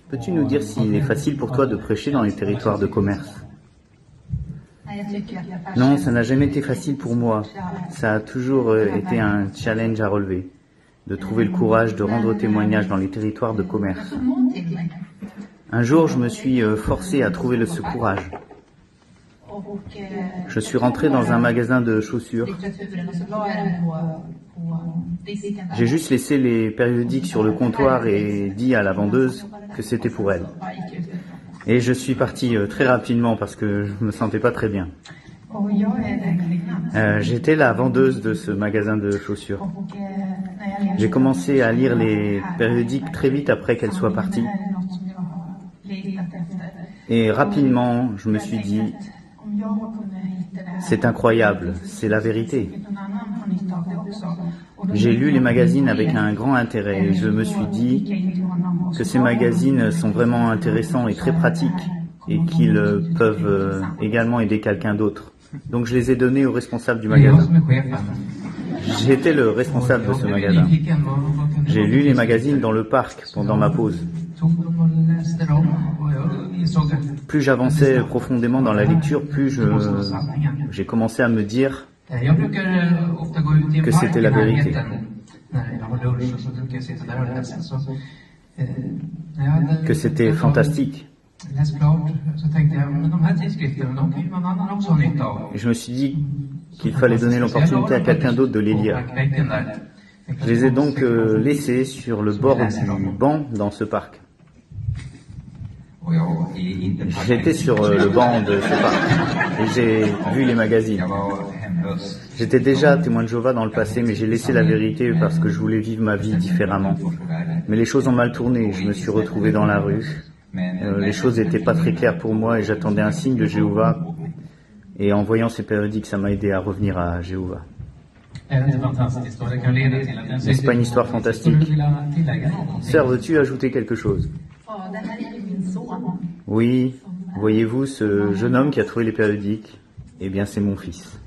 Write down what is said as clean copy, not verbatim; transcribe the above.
Peux-tu nous dire s'il est facile pour toi de prêcher dans les territoires de commerce? Non, ça n'a jamais été facile pour moi. Ça a toujours été un challenge à relever, de trouver le courage de rendre témoignage dans les territoires de commerce. Un jour, je me suis forcé à trouver ce courage. Je suis rentré dans un magasin de chaussures. J'ai juste laissé les périodiques sur le comptoir et dit à la vendeuse que c'était pour elle. Et je suis parti très rapidement parce que je me sentais pas très bien. J'étais la vendeuse de ce magasin de chaussures. J'ai commencé à lire les périodiques très vite après qu'elle soit partie. Et rapidement, je me suis dit, c'est incroyable, c'est la vérité. J'ai lu les magazines avec un grand intérêt et je me suis dit que ces magazines sont vraiment intéressants et très pratiques et qu'ils peuvent également aider quelqu'un d'autre. Donc je les ai donnés au responsable du magasin. J'étais le responsable de ce magasin. J'ai lu les magazines dans le parc pendant ma pause. Plus j'avançais profondément dans la lecture, plus j'ai commencé à me dire que c'était la vérité. Que c'était fantastique. Et je me suis dit qu'il fallait donner l'opportunité à quelqu'un d'autre de les lire. Je les ai donc laissés sur le bord du banc dans ce parc. J'étais sur le banc de ce parc et j'ai vu les magazines. J'étais déjà témoin de Jéhovah dans le passé, mais j'ai laissé la vérité parce que je voulais vivre ma vie différemment. Mais les choses ont mal tourné, je me suis retrouvé dans la rue. Les choses n'étaient pas très claires pour moi et j'attendais un signe de Jéhovah. Et en voyant ces périodiques, ça m'a aidé à revenir à Jéhovah. N'est-ce pas une histoire fantastique? Sœur, veux-tu ajouter quelque chose? Oui, voyez-vous, ce jeune homme qui a trouvé les périodiques, eh bien c'est mon fils.